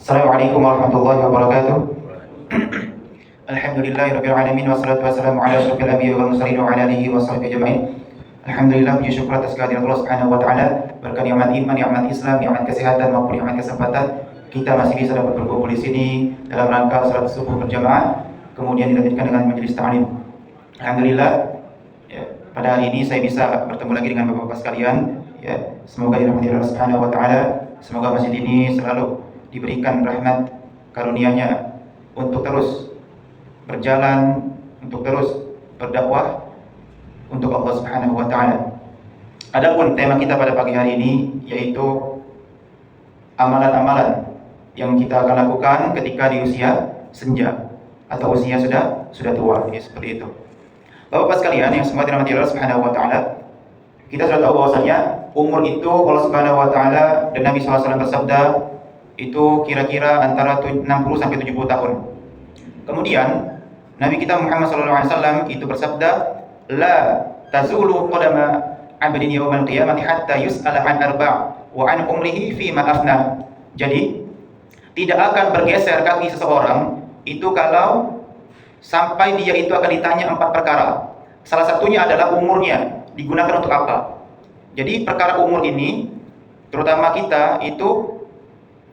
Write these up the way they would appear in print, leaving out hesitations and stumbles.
Assalamualaikum warahmatullahi wabarakatuh. Alhamdulillahirabbil alamin wassalatu wassalamu ala asyrofil anbiya'i wal mursalin wa ala alihi washabbihi ajmain. Alhamdulillah, puji syukur atas kehadirat Allah Subhanahu wa taala, berkat nikmat iman, nikmat Islam, nikmat kesehatan maupun nikmat kesempatan, kita masih bisa dapat berkumpul di sini dalam rangka salat subuh berjamaah, kemudian dilanjutkan dengan majelis ta'lim. Alhamdulillah, ya, pada hari ini saya bisa bertemu lagi dengan Bapak-bapak sekalian. Ya, semoga dirahmati Allah Subhanahu wa taala. Semoga masjid ini selalu diberikan rahmat karunia-Nya untuk terus berjalan, untuk terus berdakwah untuk Allah Subhanahu wa taala. Adapun tema kita pada pagi hari ini yaitu amalan-amalan yang kita akan lakukan ketika di usia senja atau usia sudah tua, ya, seperti itu. Bapak-bapak sekalian yang semoga dirahmati Allah Subhanahu wa taala, kita sudah tahu bahwasanya umur itu Allah Subhanahu wa taala dan Nabi SAW bersabda itu kira-kira antara 60 sampai 70 tahun. Kemudian Nabi kita Muhammad SAW itu bersabda, la tazulu qadama 'abdin yaumal qiyamati hatta yus'ala an arba' wa an umrihi fi ma afna. Jadi tidak akan bergeser kaki seseorang itu kalau sampai dia itu akan ditanya 4 perkara. Salah satunya adalah umurnya digunakan untuk apa. Jadi perkara umur ini terutama kita itu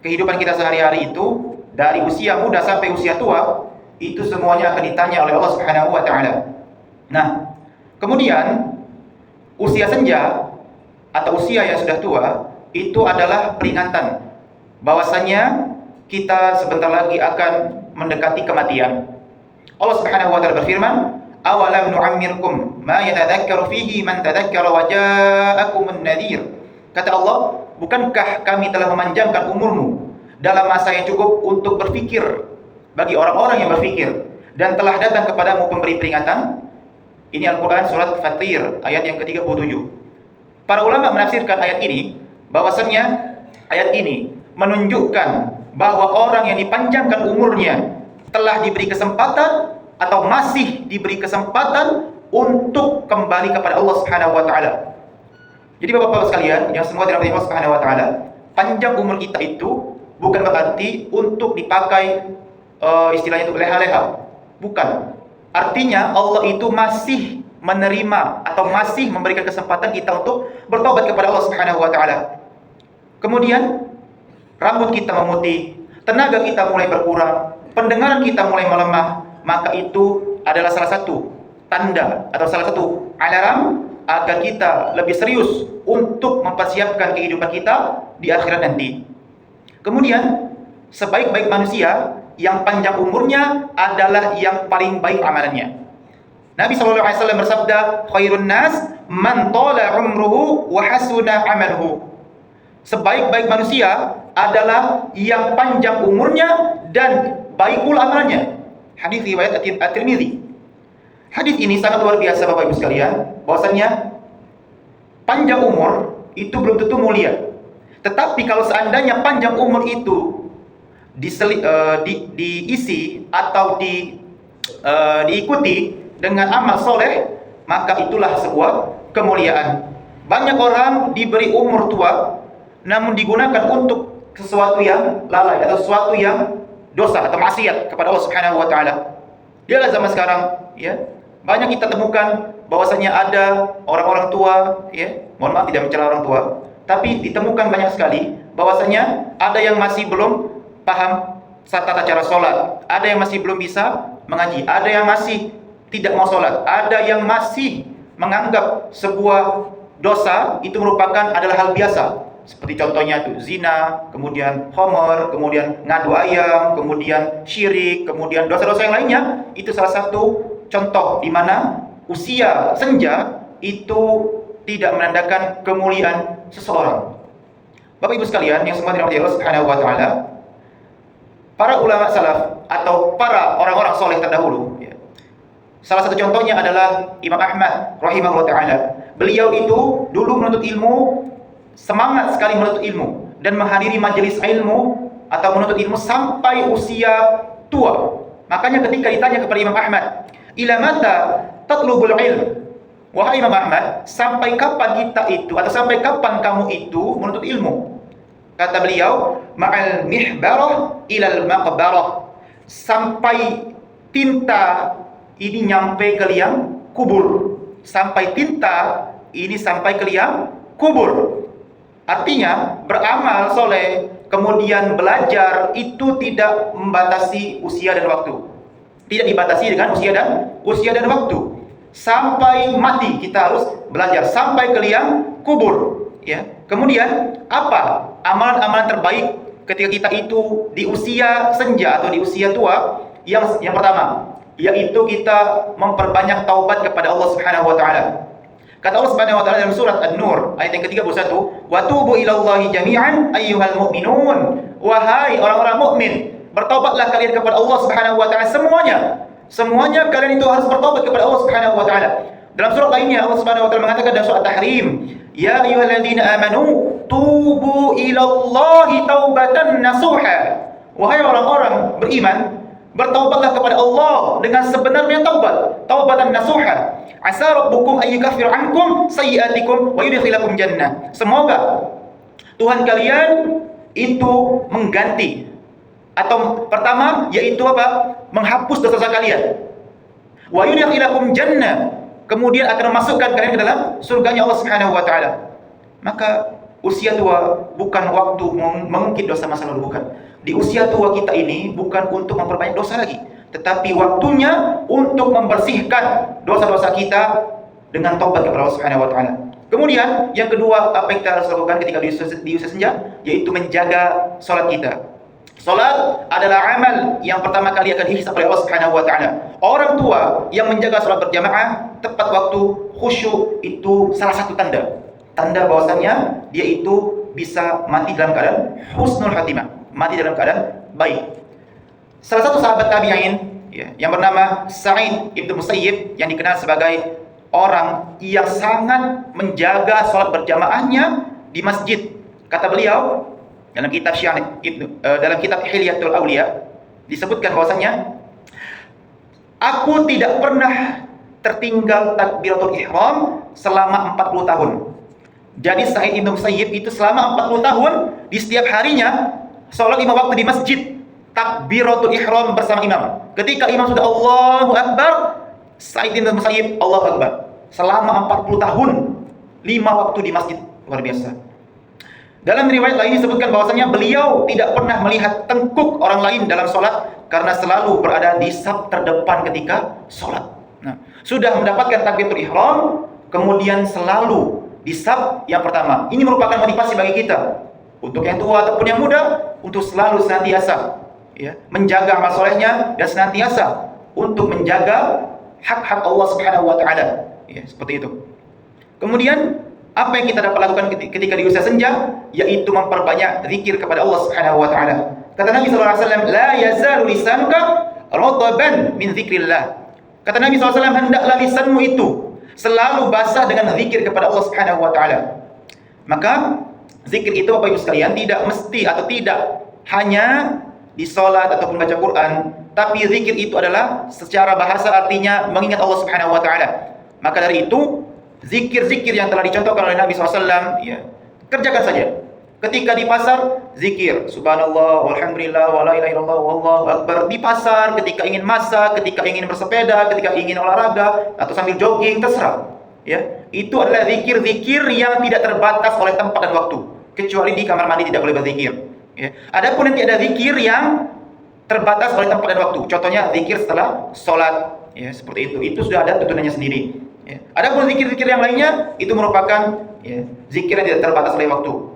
kehidupan kita sehari-hari itu dari usia muda sampai usia tua itu semuanya akan ditanya oleh Allah Subhanahu wa taala. Nah, kemudian usia senja atau usia yang sudah tua itu adalah peringatan bahwasanya kita sebentar lagi akan mendekati kematian. Allah Subhanahu wa taala berfirman, "Awalam nu'ammirkum ma yatadzakkaru fihi man tadzakkara wa ja'akumun nadhir." Kata Allah, bukankah kami telah memanjangkan umurmu dalam masa yang cukup untuk berfikir bagi orang-orang yang berfikir dan telah datang kepadamu pemberi peringatan? Ini Al-Quran surat Fatir ayat yang ke-37. Para ulama menafsirkan ayat ini bahwasannya ayat ini menunjukkan bahwa orang yang dipanjangkan umurnya telah diberi kesempatan atau masih diberi kesempatan untuk kembali kepada Allah Subhanahu wa taala. Jadi Bapak-bapak sekalian yang semua dirahmati Allah Subhanahu wa taala, panjang umur kita itu bukan berarti untuk dipakai istilahnya itu leha-leha. Bukan. Artinya Allah itu masih menerima atau masih memberikan kesempatan kita untuk bertobat kepada Allah Subhanahu wa taala. Kemudian rambut kita memutih, tenaga kita mulai berkurang, pendengaran kita mulai melemah, maka itu adalah salah satu tanda atau salah satu alarm agar kita lebih serius untuk mempersiapkan kehidupan kita di akhirat nanti. Kemudian sebaik-baik manusia yang panjang umurnya adalah yang paling baik amalannya. Nabi SAW bersabda, khairun nas man tala umruhu wa hasuna amaluhu. Sebaik-baik manusia adalah yang panjang umurnya dan baik pula amalannya. Hadis riwayat At-Tirmidzi. Hadis ini sangat luar biasa Bapak Ibu sekalian, bahwasanya panjang umur itu belum tentu mulia. Tetapi kalau seandainya panjang umur itu diisi atau diikuti dengan amal soleh, maka itulah sebuah kemuliaan. Banyak orang diberi umur tua, namun digunakan untuk sesuatu yang lalai atau sesuatu yang dosa atau maksiat kepada Allah Subhanahu wa taala. Dialah zaman sekarang, ya. Banyak kita temukan bahwasanya ada orang-orang tua, ya. Mohon maaf tidak mencela orang tua, tapi ditemukan banyak sekali bahwasanya ada yang masih belum paham tata cara sholat, ada yang masih belum bisa mengaji, ada yang masih tidak mau sholat, ada yang masih menganggap sebuah dosa itu merupakan adalah hal biasa. Seperti contohnya itu zina, kemudian khamr, kemudian ngadu ayam, kemudian syirik, kemudian dosa-dosa yang lainnya. Itu salah satu contoh di mana usia senja itu tidak menandakan kemuliaan seseorang. Bapak Ibu sekalian yang semua dirahmati Allah Subhanahu wa taala, para ulama salaf atau para orang-orang soleh terdahulu, ya. Salah satu contohnya adalah Imam Ahmad rahimahullah taala. Beliau itu dulu menuntut ilmu, semangat sekali menuntut ilmu dan menghadiri majelis ilmu atau menuntut ilmu sampai usia tua. Makanya ketika ditanya kepada Imam Ahmad, ila mata tatlubul ilm? Wahai Imam Ahmad, sampai kapan kita itu atau sampai kapan kamu itu menuntut ilmu? Kata beliau, ma'al mihbarah ilal maqbarah, sampai tinta ini nyampe ke liang kubur. Sampai tinta ini sampai ke liang kubur. Artinya beramal soleh kemudian belajar itu tidak membatasi usia dan waktu. Tidak dibatasi dengan usia dan waktu. Sampai mati kita harus belajar, sampai ke liang kubur. Ya. Kemudian apa amalan-amalan terbaik ketika kita itu di usia senja atau di usia tua? Yang pertama, yaitu kita memperbanyak taubat kepada Allah Subhanahu wa taala. Kata Allah Subhanahu wa taala dalam surat An-Nur ayat yang ke-31, "Wa tubu ilallahi jami'an ayyuhal mu'minun." Wahai orang-orang mukmin, bertaubatlah kalian kepada Allah Subhanahu wa taala semuanya. Semuanya kalian itu harus bertaubat kepada Allah Subhanahu wa taala. Dalam surat lainnya Allah Subhanahu wa taala mengatakan dalam surat Tahrim, "Ya ayyuhalladzina amanu tubu ilallahi taubatan nasuha." Wahai orang-orang beriman, bertaubatlah kepada Allah dengan sebenarnya taubat, taubatan nasuha. Asa rabbukum ayyukaffir ankum sayyi'atikum wa yudkhilakum jannah. Semoga Tuhan kalian itu mengganti, atau pertama yaitu apa? Menghapus dosa-dosa kalian. Wa yudkhilakum jannah, kemudian akan memasukkan kalian ke dalam surganya Allah Subhanahu wa taala. Maka usia tua bukan waktu mengungkit dosa masa lalu, bukan. Di usia tua kita ini bukan untuk memperbanyak dosa lagi, tetapi waktunya untuk membersihkan dosa-dosa kita dengan taubat kepada Allah Subhanahu wa taala. Kemudian yang kedua, apa yang kita harus lakukan ketika di usia senja, yaitu menjaga salat kita. Salat adalah amal yang pertama kali akan dihisab oleh Allah Subhanahu wa taala. Orang tua yang menjaga salat berjamaah tepat waktu, khusyuk, itu salah satu tanda bahwasannya dia itu bisa mati dalam keadaan husnul khatimah, mati dalam keadaan baik. Salah satu sahabat tabi'in yang bernama Sa'id ibn Musayyib, yang dikenal sebagai orang yang sangat menjaga salat berjamaahnya di masjid. Kata beliau dalam kitab dalam kitab Hilyatul Auliya disebutkan bahwasanya, aku tidak pernah tertinggal takbiratul ihram selama 40 tahun. Jadi Sa'id ibn Musayyib itu selama 40 tahun di setiap harinya salat 5 waktu di masjid, takbiratul ihram bersama imam. Ketika imam sudah Allahu Akbar, Sa'id ibn Musayyib Allahu Akbar. Selama 40 tahun 5 waktu di masjid, luar biasa. Dalam riwayat lain disebutkan bahwasanya beliau tidak pernah melihat tengkuk orang lain dalam salat karena selalu berada di saf terdepan ketika salat. Nah, sudah mendapatkan takbiratul ihram, kemudian selalu di saf yang pertama. Ini merupakan motivasi bagi kita, untuk yang tua ataupun yang muda, untuk selalu senantiasa menjaga amal solehnya dan senantiasa untuk menjaga hak-hak Allah Subhanahu wa taala. Seperti itu. Kemudian apa yang kita dapat lakukan ketika di usia senja, yaitu memperbanyak zikir kepada Allah Subhanahu wa taala. Kata Nabi sallallahu alaihi wasallam, "La yazalu lisanuka rataban min zikrillah." Kata Nabi sallallahu alaihi wasallam, hendaklah lisanmu itu selalu basah dengan zikir kepada Allah Subhanahu wa taala. Maka zikir itu, Bapak Ibu sekalian, tidak mesti atau tidak hanya di salat ataupun baca Quran, tapi zikir itu adalah secara bahasa artinya mengingat Allah Subhanahu wa taala. Maka dari itu, zikir-zikir yang telah dicontohkan oleh Nabi SAW, kerjakan saja. Ketika di pasar, zikir subhanallah walhamdulillah wala ilaha illallah wallahu akbar. Di pasar, ketika ingin masak, ketika ingin bersepeda, ketika ingin olahraga atau sambil jogging, terserah. Itu adalah zikir-zikir yang tidak terbatas oleh tempat dan waktu. Kecuali di kamar mandi tidak boleh berzikir. Adapun nanti ada zikir yang terbatas oleh tempat dan waktu. Contohnya zikir setelah sholat, seperti itu. Itu sudah ada tuntunannya sendiri. Adapun zikir-zikir yang lainnya itu merupakan zikir yang tidak terbatas oleh waktu.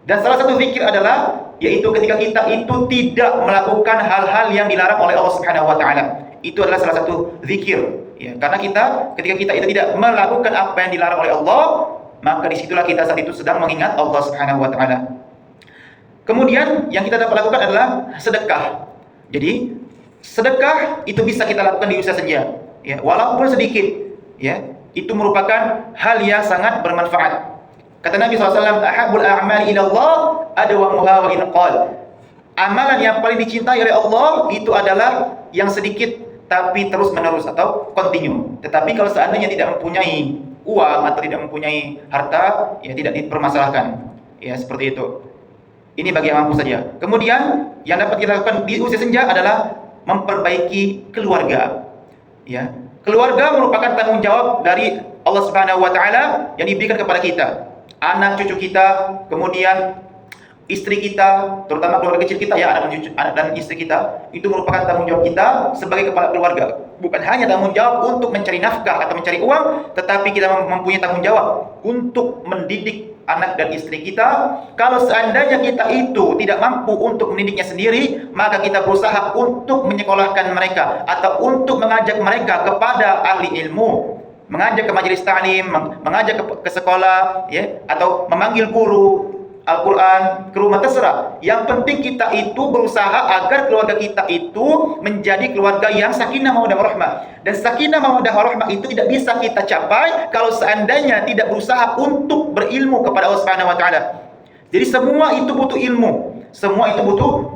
Dan salah satu zikir adalah yaitu ketika kita itu tidak melakukan hal-hal yang dilarang oleh Allah Subhanahu wa taala. Itu adalah salah satu zikir. Karena ketika kita itu tidak melakukan apa yang dilarang oleh Allah, maka disitulah kita saat itu sedang mengingat Allah Subhanahu wa taala. Kemudian yang kita dapat lakukan adalah sedekah. Jadi sedekah itu bisa kita lakukan di usia senja, walaupun sedikit. Itu merupakan hal yang sangat bermanfaat. Kata Nabi SAW, ahabul a'mali ilallah adwamuha wa in qal. Amalan yang paling dicintai oleh Allah itu adalah yang sedikit tapi terus menerus atau continue. Tetapi kalau seandainya tidak mempunyai uang atau tidak mempunyai harta, tidak dipermasalahkan. Seperti itu. Ini bagi yang mampu saja. Kemudian yang dapat kita lakukan di usia senja adalah memperbaiki keluarga. Ya, keluarga merupakan tanggung jawab dari Allah Subhanahu wa taala yang diberikan kepada kita. Anak cucu kita, kemudian istri kita, terutama keluarga kecil kita ya, anak dan istri kita, itu merupakan tanggung jawab kita sebagai kepala keluarga. Bukan hanya tanggung jawab untuk mencari nafkah atau mencari uang, tetapi kita mempunyai tanggung jawab untuk mendidik anak dan istri kita. Kalau seandainya kita itu tidak mampu untuk mendidiknya sendiri, maka kita berusaha untuk menyekolahkan mereka atau untuk mengajak mereka kepada ahli ilmu, mengajak ke majelis ta'lim, mengajak ke sekolah, ya, atau memanggil guru Al-Quran ke rumah, terserah. Yang penting kita itu berusaha agar keluarga kita itu menjadi keluarga yang sakinah mawaddah warahmah. Dan sakinah mawaddah warahmah itu tidak bisa kita capai kalau seandainya tidak berusaha untuk berilmu kepada Allah Subhanahu wa taala. Jadi semua itu butuh ilmu. Semua itu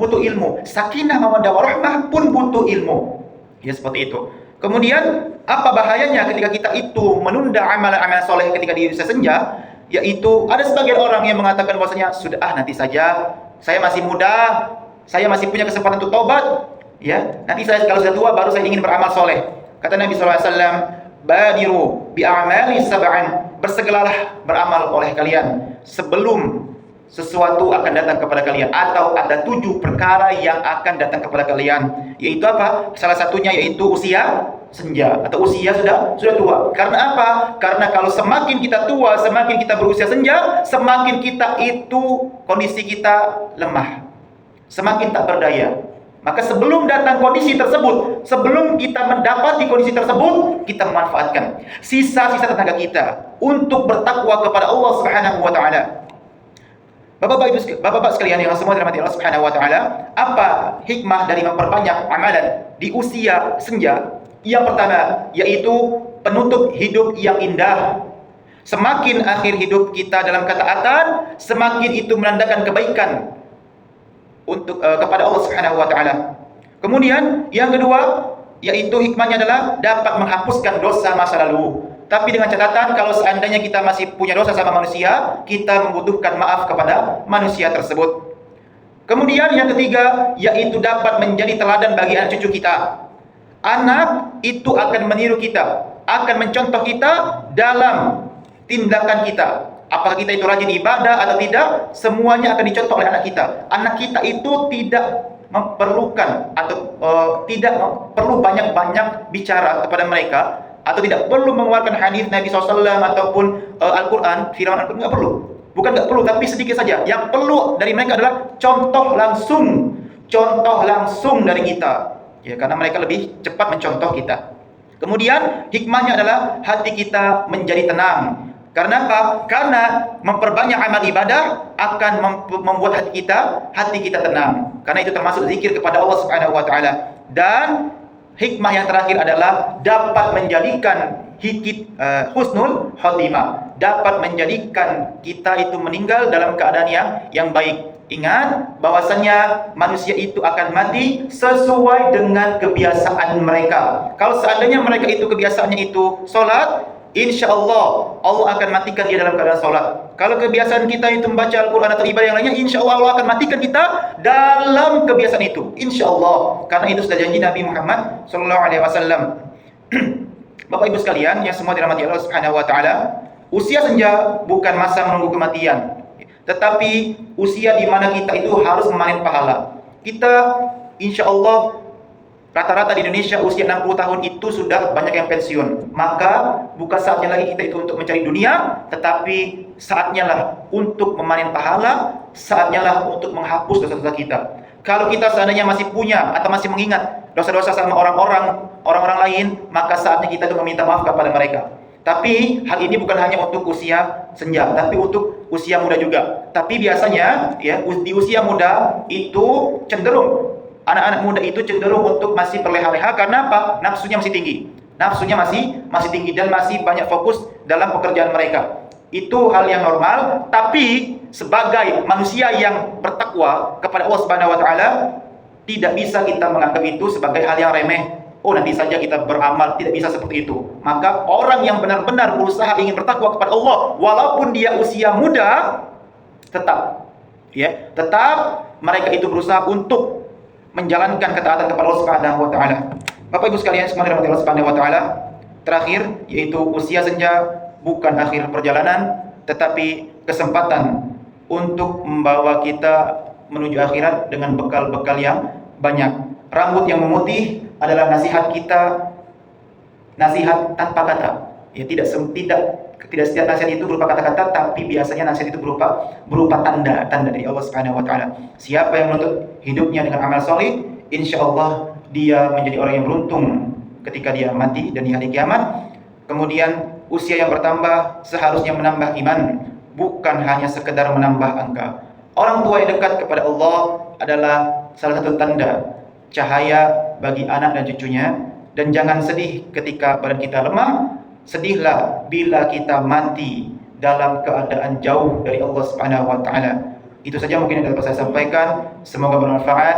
butuh ilmu. Sakinah mawaddah warahmah pun butuh ilmu. Ya, seperti itu. Kemudian apa bahayanya ketika kita itu menunda amalan-amalan soleh ketika di usia senja? Yaitu ada sebagian orang yang mengatakan bahwasanya sudah nanti saja, saya masih muda, saya masih punya kesempatan untuk tobat, ya, nanti saya kalau sudah tua baru saya ingin beramal soleh. Kata Nabi SAW, badiru bi a'mali sab'an, bersegeralah beramal oleh kalian sebelum sesuatu akan datang kepada kalian, atau ada 7 perkara yang akan datang kepada kalian. Yaitu apa? Salah satunya yaitu usia senja atau usia sudah tua. Karena apa? Karena kalau semakin kita tua, semakin kita berusia senja, semakin kita itu kondisi kita lemah, semakin tak berdaya. Maka sebelum datang kondisi tersebut, sebelum kita mendapati kondisi tersebut, kita memanfaatkan sisa-sisa tenaga kita untuk bertakwa kepada Allah Subhanahu wa taala. Bapak-bapak sekalian yang semua dirahmati Allah Subhanahu wa taala, apa hikmah dari memperbanyak amalan di usia senja? Yang pertama yaitu penutup hidup yang indah. Semakin akhir hidup kita dalam ketaatan, semakin itu menandakan kebaikan untuk kepada Allah Subhanahu wa taala. Kemudian yang kedua yaitu hikmahnya adalah dapat menghapuskan dosa masa lalu. Tapi dengan catatan kalau seandainya kita masih punya dosa sama manusia, kita membutuhkan maaf kepada manusia tersebut. Kemudian yang ketiga yaitu dapat menjadi teladan bagi anak cucu kita. Anak itu akan meniru kita, akan mencontoh kita dalam tindakan kita. Apakah kita itu rajin ibadah atau tidak, semuanya akan dicontoh oleh anak kita. Anak kita itu tidak memerlukan atau tidak perlu banyak-banyak bicara kepada mereka, atau tidak perlu mengeluarkan hadis Nabi SAW ataupun Al-Quran, firman Al-Quran, nggak perlu. Bukan nggak perlu, tapi sedikit saja. Yang perlu dari mereka adalah contoh langsung dari kita. Ya, karena mereka lebih cepat mencontoh kita. Kemudian hikmahnya adalah hati kita menjadi tenang. Karena apa? Karena memperbanyak amal ibadah akan membuat hati kita tenang. Karena itu termasuk zikir kepada Allah Subhanahu wa taala. Dan hikmah yang terakhir adalah dapat menjadikan husnul khotimah, dapat menjadikan kita itu meninggal dalam keadaan yang baik. Ingat bahwasanya manusia itu akan mati sesuai dengan kebiasaan mereka. Kalau seandainya mereka itu kebiasaannya itu sholat, insya Allah akan matikan dia dalam keadaan sholat. Kalau kebiasaan kita itu membaca Al-Quran atau ibadah yang lainnya, insya Allah akan matikan kita dalam kebiasaan itu, insya Allah. Karena itu sudah janji Nabi Muhammad SAW. Bapak Ibu sekalian yang semua dirahmati Allah Subhanahu wa taala, usia senja bukan masa menunggu kematian, tetapi usia di mana kita itu harus memanen pahala. Kita insya Allah rata-rata di Indonesia usia 60 tahun itu sudah banyak yang pensiun. Maka bukan saatnya lagi kita itu untuk mencari dunia, tetapi saatnya lah untuk memanen pahala, saatnya lah untuk menghapus dosa-dosa kita. Kalau kita seandainya masih punya atau masih mengingat dosa-dosa sama orang-orang lain, maka saatnya kita itu meminta maaf kepada mereka. Tapi hal ini bukan hanya untuk usia senja, tapi untuk usia muda juga. Tapi biasanya ya di usia muda itu cenderung anak-anak muda itu cenderung untuk masih berleha-leha. Karena apa? Nafsunya masih tinggi. Nafsunya masih tinggi dan masih banyak fokus dalam pekerjaan mereka. Itu hal yang normal, tapi sebagai manusia yang bertakwa kepada Allah Subhanahu wa taala, tidak bisa kita menganggap itu sebagai hal yang remeh. Oh, nanti saja kita beramal, tidak bisa seperti itu. Maka orang yang benar-benar berusaha ingin bertakwa kepada Allah walaupun dia usia muda, tetap Ya, tetap mereka itu berusaha untuk menjalankan ketaatan kepada Allah Subhanahu wa taala. Bapak Ibu sekalian semoga dirahmati Allah Subhanahu wa taala. Terakhir yaitu usia senja bukan akhir perjalanan tetapi kesempatan untuk membawa kita menuju akhirat dengan bekal-bekal yang banyak. Rambut yang memutih adalah nasihat kita, nasihat tanpa kata. Ya, tidak setiap nasihat itu berupa kata-kata, tapi biasanya nasihat itu berupa tanda dari Allah Subhanahu wa taala. Siapa yang menuntut hidupnya dengan amal soleh, insya Allah dia menjadi orang yang beruntung ketika dia mati dan di hari kiamat. Kemudian usia yang bertambah seharusnya menambah iman, bukan hanya sekedar menambah angka. Orang tua yang dekat kepada Allah adalah salah satu tanda cahaya bagi anak dan cucunya. Dan jangan sedih ketika badan kita lemah, sedihlah bila kita mati dalam keadaan jauh dari Allah Subhanahu wa taala. Itu saja mungkin yang dapat saya sampaikan. Semoga bermanfaat.